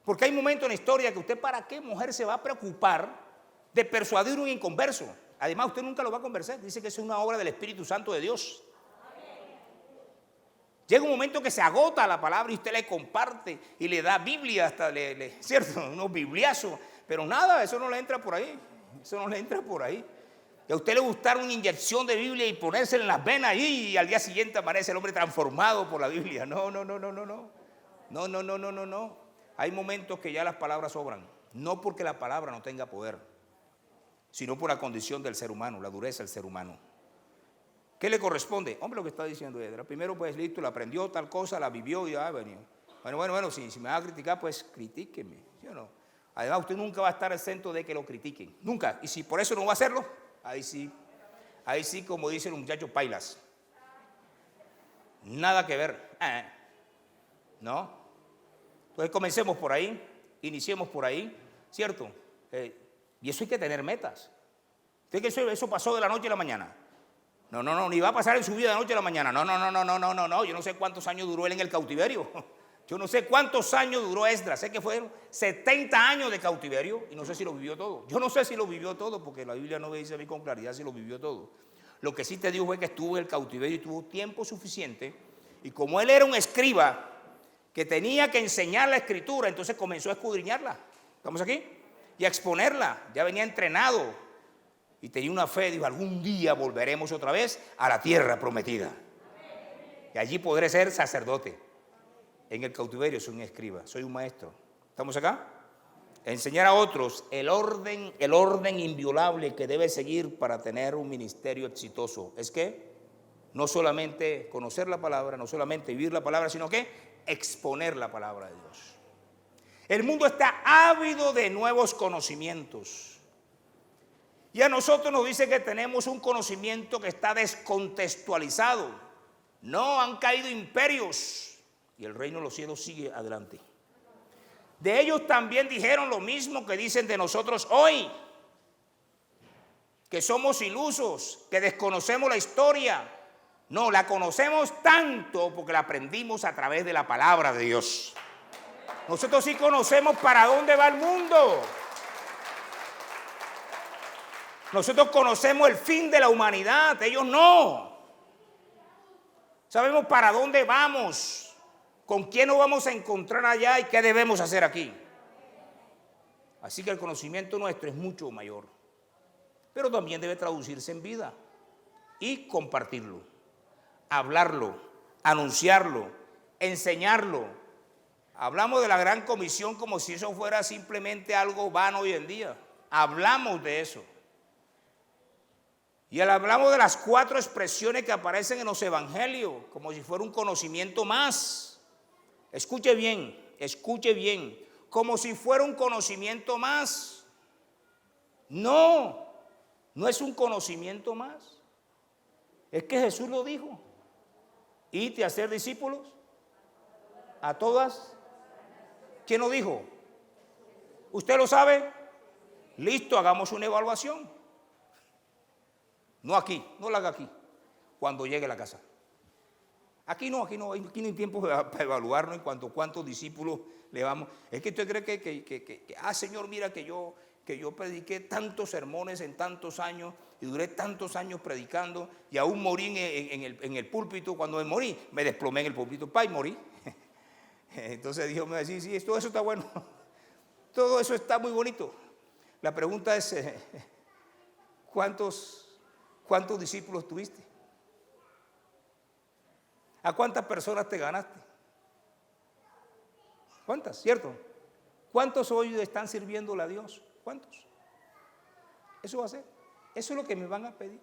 Porque hay momentos en la historia que usted, ¿para qué mujer se va a preocupar de persuadir a un inconverso? Además, usted nunca lo va a convencer. Dice que es una obra del Espíritu Santo de Dios. Llega un momento que se agota la palabra y usted le comparte y le da Biblia hasta, ¿cierto? Unos bibliazos. Pero nada, eso no le entra por ahí. Que a usted le gustara una inyección de Biblia y ponérsela en las venas y al día siguiente aparece el hombre transformado por la Biblia. No. Hay momentos que ya las palabras sobran, no porque la palabra no tenga poder, sino por la condición del ser humano, la dureza del ser humano. ¿Qué le corresponde? Hombre, lo que está diciendo Edra. Primero, pues listo, la aprendió tal cosa, la vivió y ha venido. Bueno, si me va a criticar, pues critíqueme, ¿sí o no? Además, usted nunca va a estar exento de que lo critiquen, nunca. Y si por eso no va a hacerlo, ahí sí, como dicen los muchachos, pailas. Nada que ver, ¿no? Entonces comencemos por ahí, iniciemos por ahí, ¿cierto? Y eso hay que tener metas. ¿Usted que eso pasó de la noche a la mañana? No, ni va a pasar en su vida de la noche a la mañana. No, yo no sé cuántos años duró él en el cautiverio. Yo no sé cuántos años duró Esdras. Sé que fueron 70 años de cautiverio y no sé si lo vivió todo. Yo no sé si lo vivió todo porque la Biblia no me dice a mí con claridad si lo vivió todo. Lo que sí te digo fue que estuvo en el cautiverio y tuvo tiempo suficiente. Y como él era un escriba que tenía que enseñar la escritura, entonces comenzó a escudriñarla. ¿Estamos aquí? Y a exponerla. Ya venía entrenado y tenía una fe. Dijo, algún día volveremos otra vez a la tierra prometida. Y allí podré ser sacerdote. En el cautiverio soy un escriba, soy un maestro. ¿Estamos acá? Enseñar a otros el orden inviolable que debe seguir para tener un ministerio exitoso. Es que no solamente conocer la palabra, no solamente vivir la palabra, sino que exponer la palabra de Dios. El mundo está ávido de nuevos conocimientos. Y a nosotros nos dice que tenemos un conocimiento que está descontextualizado. No, han caído imperios y el reino de los cielos sigue adelante. De ellos también dijeron lo mismo que dicen de nosotros hoy, que somos ilusos, que desconocemos la historia. No, la conocemos tanto porque la aprendimos a través de la palabra de Dios. Nosotros sí conocemos para dónde va el mundo. Nosotros conocemos el fin de la humanidad, ellos no. Sabemos para dónde vamos, con quién nos vamos a encontrar allá y qué debemos hacer aquí. Así que el conocimiento nuestro es mucho mayor, pero también debe traducirse en vida y compartirlo, hablarlo, anunciarlo, enseñarlo. Hablamos de la gran comisión como si eso fuera simplemente algo vano hoy en día. Hablamos de eso. Y hablamos de las 4 expresiones que aparecen en los evangelios, como si fuera un conocimiento más. Escuche bien, como si fuera un conocimiento más. No, no es un conocimiento más. Es que Jesús lo dijo. Id a hacer discípulos a todas. ¿Quién lo dijo? ¿Usted lo sabe? Listo, hagamos una evaluación. No aquí, no la haga aquí, cuando llegue a la casa. Aquí no hay tiempo para evaluarnos en cuanto a cuántos discípulos le vamos. Es que usted cree que Señor, mira que yo prediqué tantos sermones en tantos años y duré tantos años predicando y aún morí en el púlpito. Cuando me morí, me desplomé en el púlpito, y morí. Entonces Dios me va a decir, sí, todo eso está bueno, todo eso está muy bonito. La pregunta es, ¿cuántos discípulos tuviste? ¿A cuántas personas te ganaste? ¿Cuántas? ¿Cierto? ¿Cuántos hoy están sirviéndole a Dios? ¿Cuántos? Eso va a ser. Eso es lo que me van a pedir.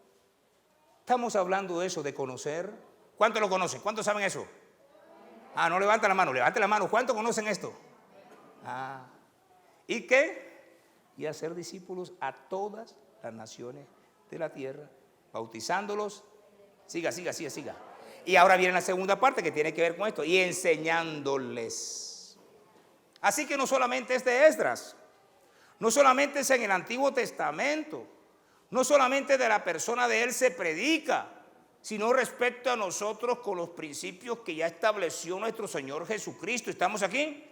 Estamos hablando de eso, de conocer. ¿Cuántos lo conocen? ¿Cuántos saben eso? No levanta la mano, levante la mano. ¿Cuántos conocen esto? ¿Y qué? Y hacer discípulos a todas las naciones de la tierra, bautizándolos. Siga. Y ahora viene la segunda parte que tiene que ver con esto, y enseñándoles. Así que no solamente es de Esdras, no solamente es en el Antiguo Testamento, no solamente de la persona de él se predica, sino respecto a nosotros con los principios que ya estableció nuestro Señor Jesucristo. ¿Estamos aquí?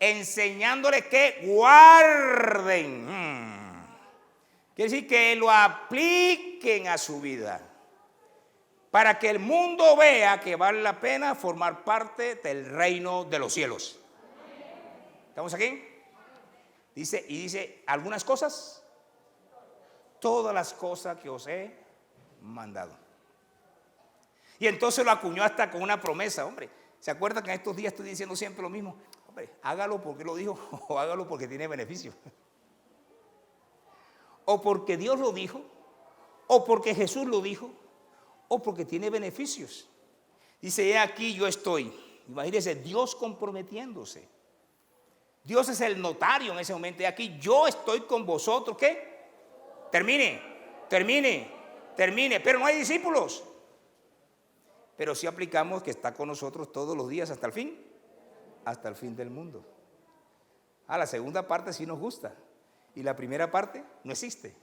Enseñándoles que guarden. Quiere decir que lo apliquen a su vida, para que el mundo vea que vale la pena formar parte del reino de los cielos. ¿Estamos aquí? Dice algunas cosas, todas las cosas que os he mandado. Y entonces lo acuñó hasta con una promesa, hombre. ¿Se acuerda que en estos días estoy diciendo siempre lo mismo? Hombre, hágalo porque lo dijo o hágalo porque tiene beneficio. O porque Dios lo dijo, o porque Jesús lo dijo, o porque tiene beneficios. Dice, he aquí yo estoy. Imagínense, Dios comprometiéndose. Dios es el notario en ese momento. He aquí yo estoy con vosotros. ¿Qué? Termine. Pero no hay discípulos. Pero sí aplicamos que está con nosotros todos los días hasta el fin del mundo. La segunda parte sí nos gusta. Y la primera parte no existe.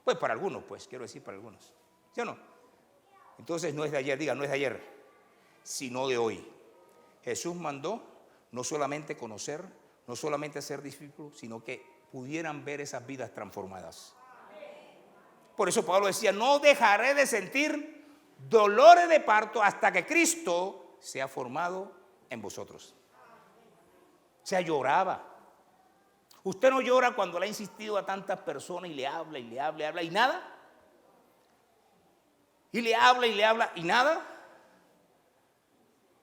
Pues para algunos, quiero decir para algunos. ¿Sí o no? Entonces no es de ayer, no es de ayer, sino de hoy. Jesús mandó no solamente conocer, no solamente ser discípulos, sino que pudieran ver esas vidas transformadas. Por eso Pablo decía, no dejaré de sentir dolores de parto hasta que Cristo sea formado en vosotros. O sea, lloraba. Usted no llora cuando le ha insistido a tantas personas y le habla y nada. Y le habla y nada.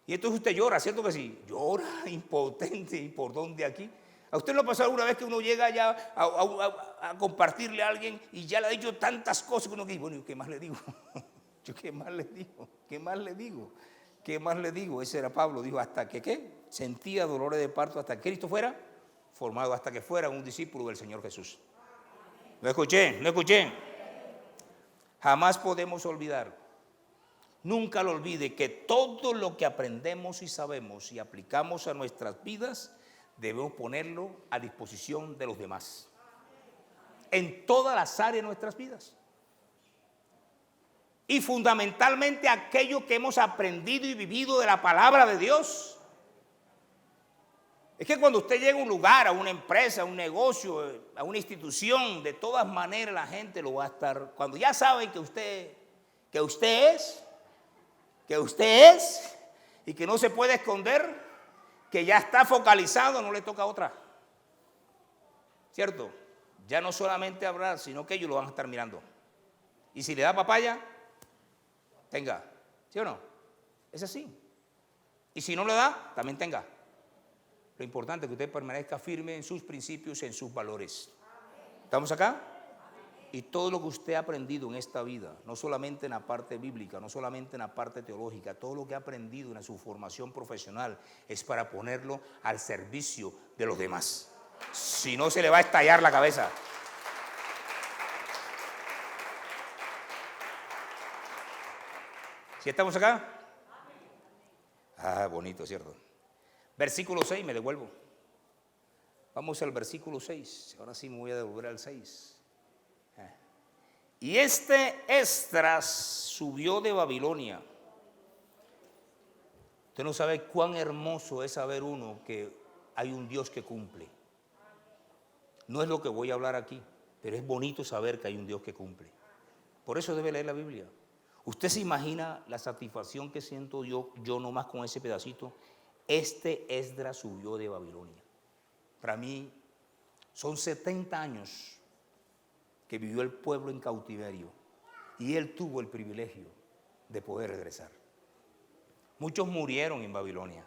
Y entonces usted llora, ¿cierto que sí? Llora, impotente, ¿y por dónde aquí? ¿A usted no ha pasado alguna vez que uno llega ya a compartirle a alguien y ya le ha dicho tantas cosas que uno dice, bueno, ¿qué más le digo? ¿Qué más le digo? Ese era Pablo, dijo, hasta que, ¿qué? Sentía dolores de parto hasta que Cristo fuera formado, hasta que fuera un discípulo del Señor Jesús. No escuché, no escuché. Jamás podemos olvidar, nunca lo olvide, que todo lo que aprendemos y sabemos y aplicamos a nuestras vidas, debemos ponerlo a disposición de los demás. En todas las áreas de nuestras vidas. Y fundamentalmente aquello que hemos aprendido y vivido de la palabra de Dios. Es que cuando usted llega a un lugar, a una empresa, a un negocio, a una institución, de todas maneras la gente lo va a estar, cuando ya saben que usted es, y que no se puede esconder, que ya está focalizado, no le toca otra. ¿Cierto? Ya no solamente hablar, sino que ellos lo van a estar mirando. Y si le da papaya, tenga. ¿Sí o no? Es así. Y si no le da, también tenga. Lo importante es que usted permanezca firme en sus principios, en sus valores. ¿Estamos acá? Y todo lo que usted ha aprendido en esta vida, no solamente en la parte bíblica, no solamente en la parte teológica, todo lo que ha aprendido en su formación profesional es para ponerlo al servicio de los demás. Si no, se le va a estallar la cabeza. ¿Sí estamos acá? Ah, bonito, ¿cierto? Versículo 6, me devuelvo. Vamos al versículo 6. Ahora sí me voy a devolver al 6. Y Esdras subió de Babilonia. Usted no sabe cuán hermoso es saber uno que hay un Dios que cumple. No es lo que voy a hablar aquí, pero es bonito saber que hay un Dios que cumple. Por eso debe leer la Biblia. Usted se imagina la satisfacción que siento yo nomás con ese pedacito. Esdras subió de Babilonia. Para mí son 70 años que vivió el pueblo en cautiverio y él tuvo el privilegio de poder regresar. Muchos murieron en Babilonia,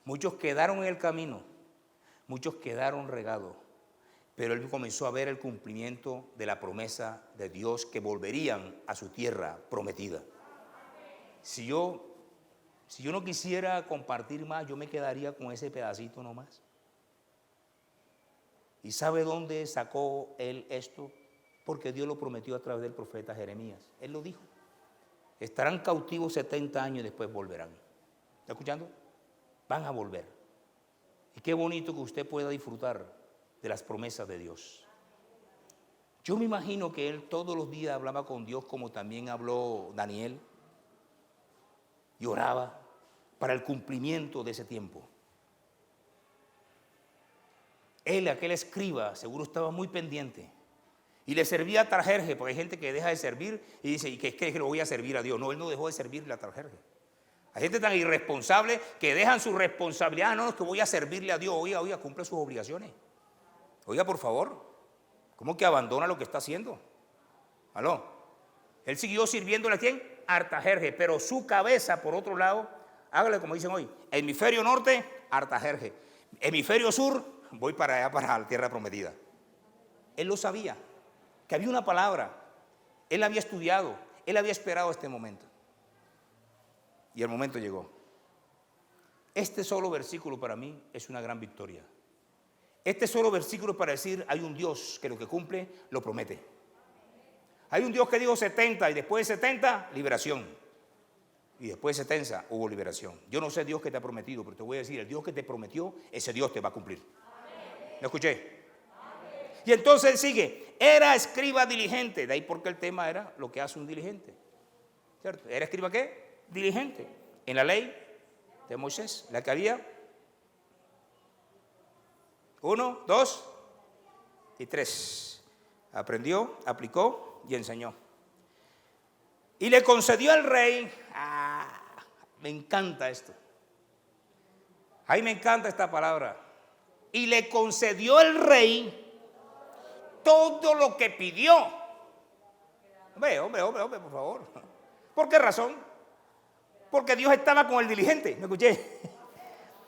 muchos quedaron en el camino, muchos quedaron regados, pero él comenzó a ver el cumplimiento de la promesa de Dios, que volverían a su tierra prometida. Si yo no quisiera compartir más, yo me quedaría con ese pedacito nomás. ¿Y sabe dónde sacó él esto? Porque Dios lo prometió a través del profeta Jeremías. Él lo dijo. Estarán cautivos 70 años y después volverán. ¿Está escuchando? Van a volver. Y qué bonito que usted pueda disfrutar de las promesas de Dios. Yo me imagino que él todos los días hablaba con Dios, como también habló Daniel, y oraba para el cumplimiento de ese tiempo. Él, aquel escriba, seguro estaba muy pendiente. Y le servía a Tarjerje, porque hay gente que deja de servir y dice, ¿y qué es que lo voy a servir a Dios? No, él no dejó de servirle a Tarjerje. Hay gente tan irresponsable que dejan su responsabilidad. No, es que voy a servirle a Dios. Oiga, cumple sus obligaciones. Oiga, por favor, ¿cómo que abandona lo que está haciendo? ¿Aló? Él siguió sirviéndole ¿a quién? A Artajerje, pero su cabeza, por otro lado, hágale como dicen hoy, hemisferio norte, Artajerje. Hemisferio sur, voy para allá, para la tierra prometida. Él lo sabía, que había una palabra. Él había estudiado, él había esperado este momento. Y el momento llegó. Este solo versículo para mí es una gran victoria. Este solo versículo para decir, hay un Dios que lo que cumple, lo promete. Hay un Dios que dijo 70 y después de 70, liberación. Y después de 70 hubo liberación. Yo no sé Dios que te ha prometido, pero te voy a decir, el Dios que te prometió, ese Dios te va a cumplir. ¿Lo escuché? Y entonces él sigue, era escriba diligente, de ahí porque el tema era lo que hace un diligente. ¿Cierto? ¿Era escriba qué? Diligente. En la ley de Moisés, la que había 1, 2 y 3. Aprendió, aplicó y enseñó. Y le concedió al rey, me encanta esto. Ay, me encanta esta palabra. Y le concedió el rey todo lo que pidió. Hombre, por favor. ¿Por qué razón? Porque Dios estaba con el diligente. ¿Me escuché?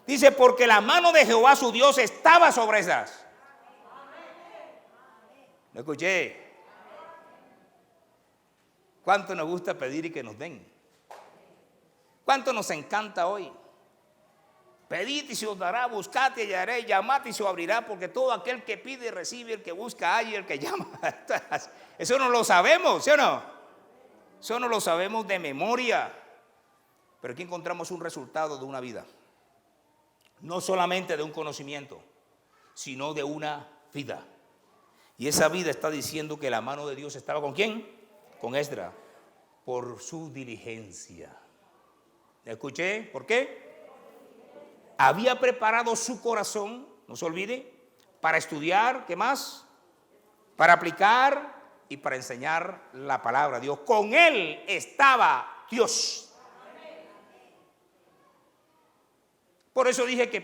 Dice, porque la mano de Jehová su Dios estaba sobre esas. ¿Me escuché? ¿Cuánto nos gusta pedir y que nos den? ¿Cuánto nos encanta hoy? Pedid y se os dará, buscad y hallaréis, llamad y se os abrirá, porque todo aquel que pide recibe, el que busca halla y el que llama. Eso no lo sabemos, ¿sí o no? Eso no lo sabemos de memoria. Pero aquí encontramos un resultado de una vida. No solamente de un conocimiento, sino de una vida. Y esa vida está diciendo que la mano de Dios estaba ¿con quién? Con Esdras, por su diligencia. ¿Escuché? ¿Por qué? Había preparado su corazón, no se olvide, para estudiar, ¿qué más? Para aplicar y para enseñar la palabra de Dios. Con él estaba Dios. Por eso dije que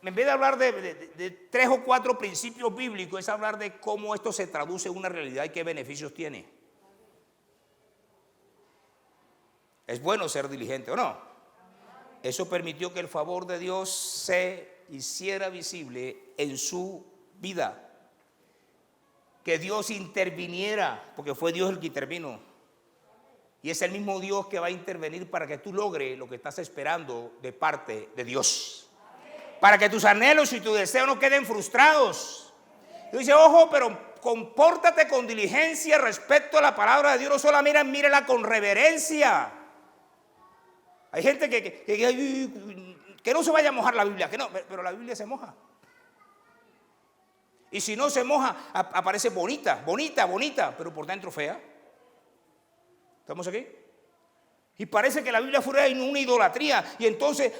en vez de hablar de 3 o 4 principios bíblicos, es hablar de cómo esto se traduce en una realidad y qué beneficios tiene. ¿Es bueno ser diligente o no? Eso permitió que el favor de Dios se hiciera visible en su vida. Que Dios interviniera, porque fue Dios el que intervino. Y es el mismo Dios que va a intervenir para que tú logres lo que estás esperando de parte de Dios. Para que tus anhelos y tus deseos no queden frustrados. Y dice, ojo, pero compórtate con diligencia respecto a la palabra de Dios. No solo mírala con reverencia. Hay gente que no se vaya a mojar la Biblia, que no, pero la Biblia se moja. Y si no se moja, aparece bonita, pero por dentro fea. ¿Estamos aquí? Y parece que la Biblia fuera una idolatría. Y entonces,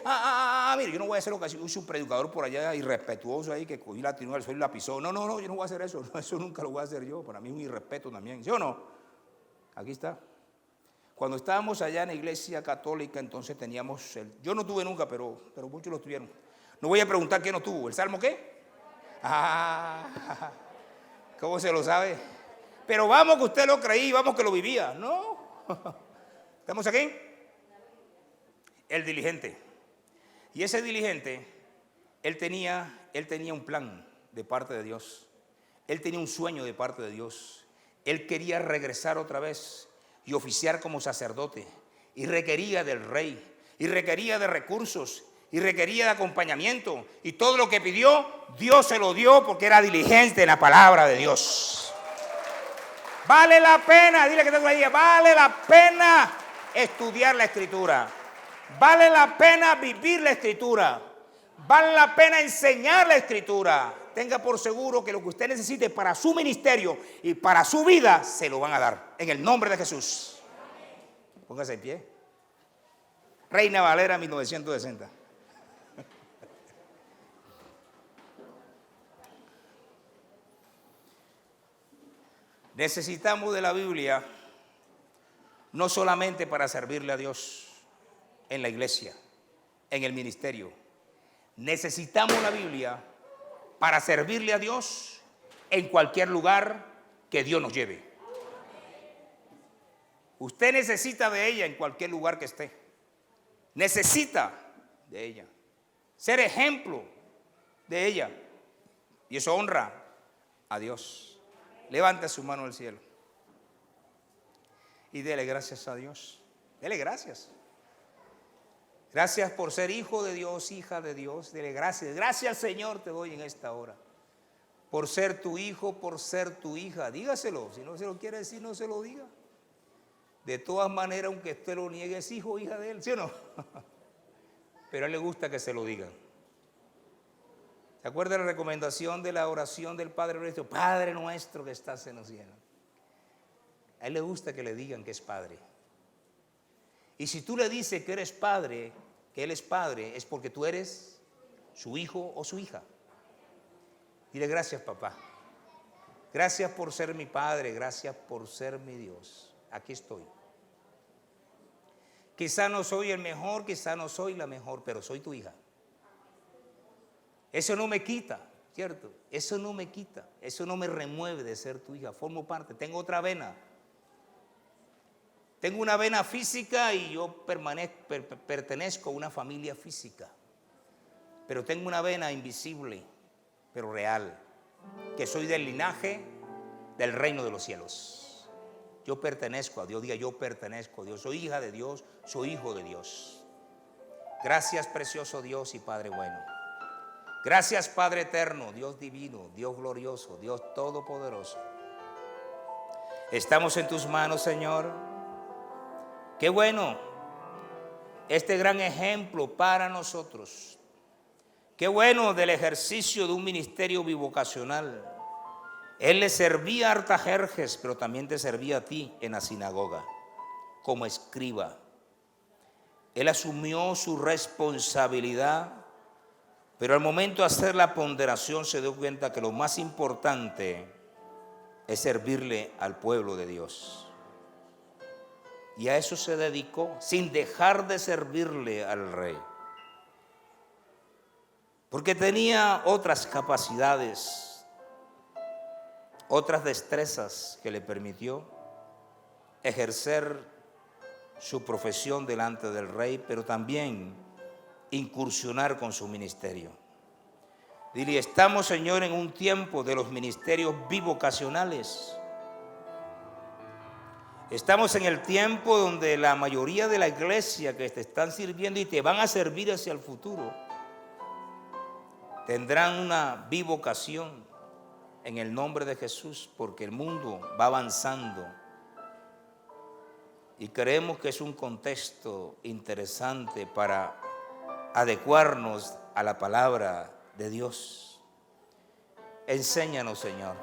mire, yo no voy a hacer lo que hizo un predicador por allá irrespetuoso ahí que cogí la tiró al suelo y la pisó. No, yo no voy a hacer eso. No, eso nunca lo voy a hacer yo. Para mí es un irrespeto también. ¿Sí o no? Aquí está. Cuando estábamos allá en la iglesia católica, entonces teníamos, yo no tuve nunca, pero muchos lo tuvieron. No voy a preguntar quién no tuvo. ¿El Salmo qué? ¿Cómo se lo sabe? Pero vamos que usted lo creía, vamos que lo vivía. No. ¿Estamos aquí? El diligente. Y ese diligente, él tenía un plan de parte de Dios. Él tenía un sueño de parte de Dios. Él quería regresar otra vez y oficiar como sacerdote, y requería del rey, y requería de recursos, y requería de acompañamiento, y todo lo que pidió, Dios se lo dio porque era diligente en la palabra de Dios. Vale la pena, dile que tengo ahí, vale la pena estudiar la Escritura, vale la pena vivir la Escritura, vale la pena enseñar la Escritura. Tenga por seguro que lo que usted necesite para su ministerio y para su vida, se lo van a dar. En el nombre de Jesús. Póngase en pie. Reina Valera 1960. Necesitamos de la Biblia no solamente para servirle a Dios en la iglesia, en el ministerio. Necesitamos la Biblia para servirle a Dios en cualquier lugar que Dios nos lleve. Usted necesita de ella en cualquier lugar que esté. Necesita de ella. Ser ejemplo de ella. Y eso honra a Dios. Levante su mano al cielo. Y dele gracias a Dios. Dele gracias. Gracias por ser hijo de Dios, hija de Dios. Dele gracias. Gracias, Señor, te doy en esta hora. Por ser tu hijo, por ser tu hija. Dígaselo. Si no se lo quiere decir, no se lo diga. De todas maneras, aunque usted lo niegue, es hijo o hija de él, ¿sí o no? Pero a él le gusta que se lo digan. ¿Se acuerda la recomendación de la oración del Padre nuestro? Padre nuestro que estás en los cielos. A él le gusta que le digan que es padre. Y si tú le dices que eres padre, que él es padre, es porque tú eres su hijo o su hija. Dile gracias, papá. Gracias por ser mi padre, gracias por ser mi Dios. Aquí estoy. Quizá no soy el mejor, quizá no soy la mejor, pero soy tu hija. Eso no me quita, ¿cierto? Eso no me quita, eso no me remueve de ser tu hija. Formo parte, tengo otra vena. Tengo una vena física y yo pertenezco a una familia física. Pero tengo una vena invisible, pero real, que soy del linaje del reino de los cielos. Yo pertenezco a Dios, diga yo pertenezco a Dios, soy hija de Dios, soy hijo de Dios. Gracias, precioso Dios y Padre bueno. Gracias, Padre eterno, Dios divino, Dios glorioso, Dios todopoderoso. Estamos en tus manos, Señor. Qué bueno este gran ejemplo para nosotros. Qué bueno del ejercicio de un ministerio bivocacional. Él le servía a Artajerjes, pero también te servía a ti en la sinagoga, como escriba. Él asumió su responsabilidad, pero al momento de hacer la ponderación se dio cuenta que lo más importante es servirle al pueblo de Dios. Y a eso se dedicó, sin dejar de servirle al rey. Porque tenía otras capacidades, otras destrezas que le permitió ejercer su profesión delante del rey, pero también incursionar con su ministerio. Dile, estamos, Señor, en un tiempo de los ministerios bivocacionales. Estamos en el tiempo donde la mayoría de la iglesia que te están sirviendo y te van a servir hacia el futuro tendrán una bivocación en el nombre de Jesús, porque el mundo va avanzando y creemos que es un contexto interesante para adecuarnos a la palabra de Dios. Enséñanos, Señor.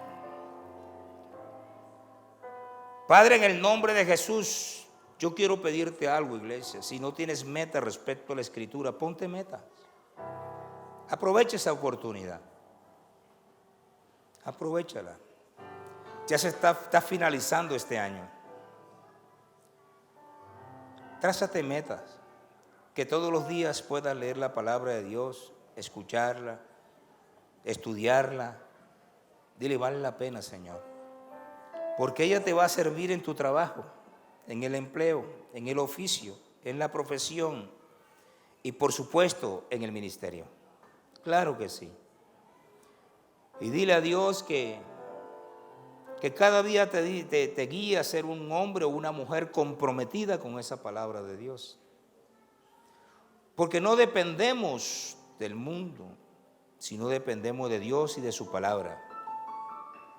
Padre, en el nombre de Jesús, yo quiero pedirte algo, iglesia. Si no tienes meta respecto a la Escritura, ponte metas. Aprovecha esa oportunidad. Aprovechala. Ya se está finalizando este año. Trázate metas. Que todos los días puedas leer la palabra de Dios, escucharla, estudiarla. Dile, vale la pena, Señor. Porque ella te va a servir en tu trabajo, en el empleo, en el oficio, en la profesión y por supuesto en el ministerio. Claro que sí. Y dile a Dios que cada día te guíe a ser un hombre o una mujer comprometida con esa palabra de Dios. Porque no dependemos del mundo, sino dependemos de Dios y de su palabra.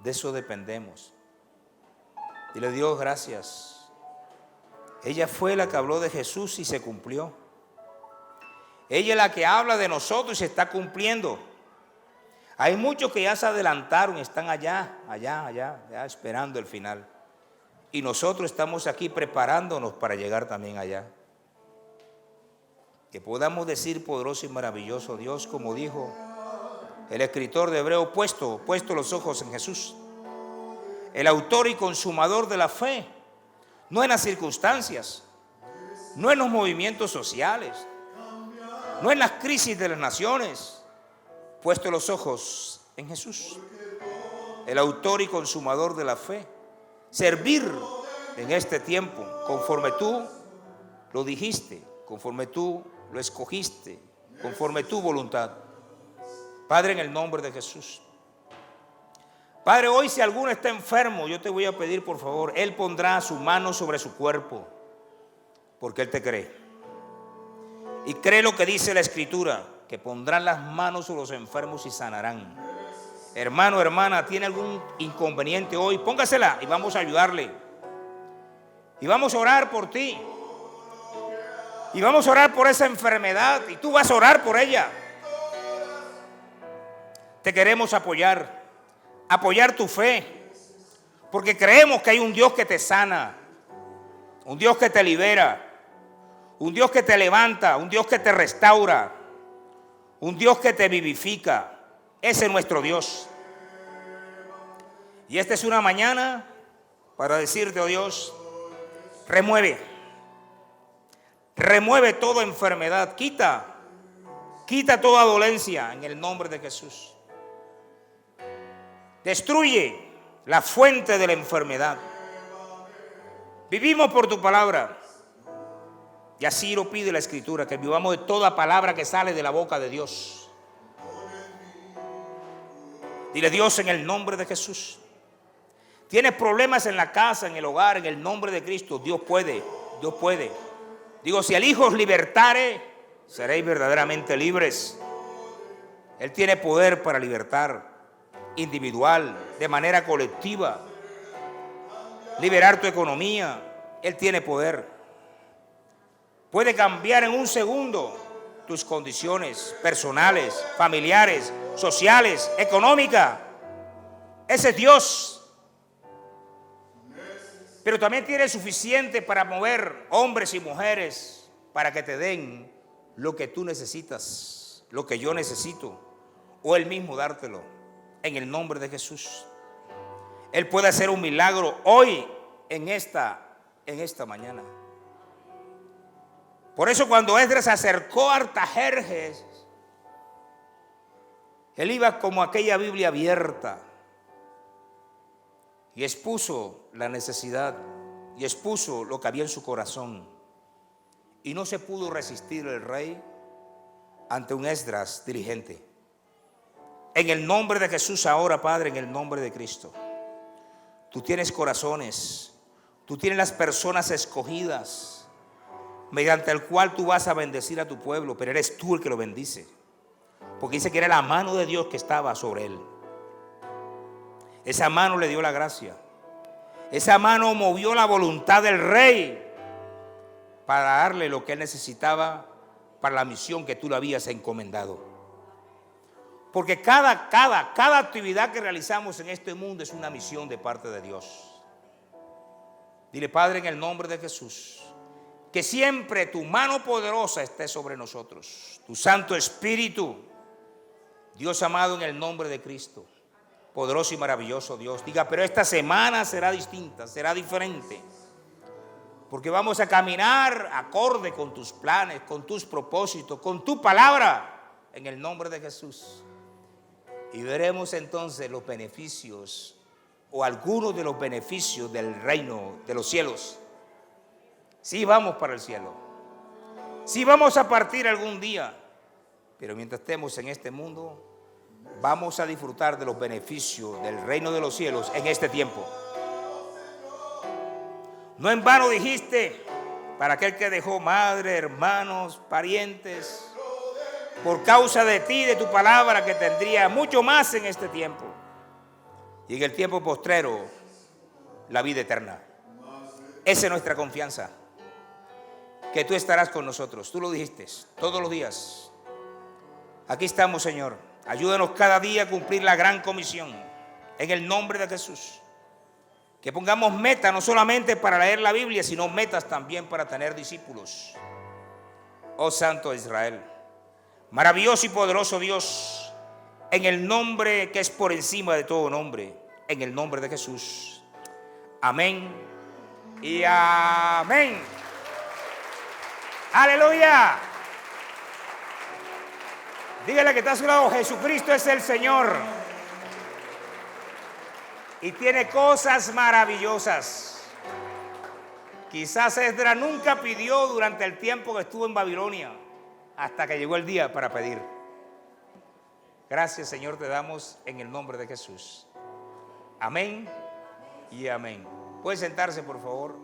De eso dependemos. Dile a Dios, gracias. Ella fue la que habló de Jesús y se cumplió. Ella es la que habla de nosotros y se está cumpliendo. Hay muchos que ya se adelantaron, están allá, esperando el final. Y nosotros estamos aquí preparándonos para llegar también allá. Que podamos decir, poderoso y maravilloso Dios, como dijo el escritor de Hebreo, puesto los ojos en Jesús, el autor y consumador de la fe, no en las circunstancias, no en los movimientos sociales, no en las crisis de las naciones, puesto los ojos en Jesús, el autor y consumador de la fe. Servir en este tiempo conforme tú lo dijiste, conforme tú lo escogiste, conforme tu voluntad. Padre, en el nombre de Jesús. Padre, hoy si alguno está enfermo, yo te voy a pedir, por favor, Él pondrá su mano sobre su cuerpo, porque Él te cree. Y cree lo que dice la Escritura, que pondrán las manos sobre los enfermos y sanarán. Hermano, hermana, ¿tiene algún inconveniente hoy? Póngasela y vamos a ayudarle. Y vamos a orar por ti. Y vamos a orar por esa enfermedad y tú vas a orar por ella. Te queremos apoyar tu fe, porque creemos que hay un Dios que te sana, un Dios que te libera, un Dios que te levanta, un Dios que te restaura, un Dios que te vivifica. Ese es nuestro Dios. Y esta es una mañana para decirte, oh Dios, remueve toda enfermedad, quita toda dolencia en el nombre de Jesús. Destruye la fuente de la enfermedad. Vivimos por tu palabra. Y así lo pide la Escritura, que vivamos de toda palabra que sale de la boca de Dios. Dile, Dios, en el nombre de Jesús. Tienes problemas en la casa, en el hogar, en el nombre de Cristo. Dios puede. Digo, si el Hijo os libertare, seréis verdaderamente libres. Él tiene poder para libertar individual, de manera colectiva, liberar tu economía. Él tiene poder. Puede cambiar en un segundo tus condiciones personales, familiares, sociales, económicas. Ese es Dios. Pero también tiene suficiente para mover hombres y mujeres para que te den lo que tú necesitas, lo que yo necesito, o Él mismo dártelo, en el nombre de Jesús. Él puede hacer un milagro hoy, en esta mañana. Por eso cuando Esdras se acercó a Artajerjes, él iba como aquella Biblia abierta y expuso la necesidad y expuso lo que había en su corazón. Y no se pudo resistir el rey ante un Esdras diligente. En el nombre de Jesús ahora, Padre, en el nombre de Cristo, tú tienes corazones, tú tienes las personas escogidas mediante el cual tú vas a bendecir a tu pueblo, pero eres tú el que lo bendice, porque dice que era la mano de Dios que estaba sobre él. Esa mano le dio la gracia, esa mano movió la voluntad del rey para darle lo que él necesitaba para la misión que tú le habías encomendado. Porque cada actividad que realizamos en este mundo es una misión de parte de Dios. Dile, Padre, en el nombre de Jesús, que siempre tu mano poderosa esté sobre nosotros, tu Santo Espíritu, Dios amado, en el nombre de Cristo, poderoso y maravilloso Dios. Diga, pero esta semana será distinta, será diferente, porque vamos a caminar acorde con tus planes, con tus propósitos, con tu palabra, en el nombre de Jesús. Y veremos entonces los beneficios, o algunos de los beneficios del reino de los cielos. Sí, vamos para el cielo. Sí, vamos a partir algún día. Pero mientras estemos en este mundo, vamos a disfrutar de los beneficios del reino de los cielos en este tiempo. No en vano dijiste, para aquel que dejó madre, hermanos, parientes, por causa de ti, de tu palabra, que tendría mucho más en este tiempo. Y en el tiempo postrero, la vida eterna. Esa es nuestra confianza, que tú estarás con nosotros. Tú lo dijiste, todos los días. Aquí estamos, Señor. Ayúdanos cada día a cumplir la gran comisión, en el nombre de Jesús. Que pongamos metas no solamente para leer la Biblia, sino metas también para tener discípulos. Oh Santo de Israel, maravilloso y poderoso Dios, en el nombre que es por encima de todo nombre, en el nombre de Jesús. Amén y amén. Aleluya. Dígale que está a su lado, Jesucristo es el Señor y tiene cosas maravillosas. Quizás Esdras nunca pidió durante el tiempo que estuvo en Babilonia, hasta que llegó el día para pedir. Gracias, Señor, te damos en el nombre de Jesús. Amén y amén. ¿Puede sentarse, por favor?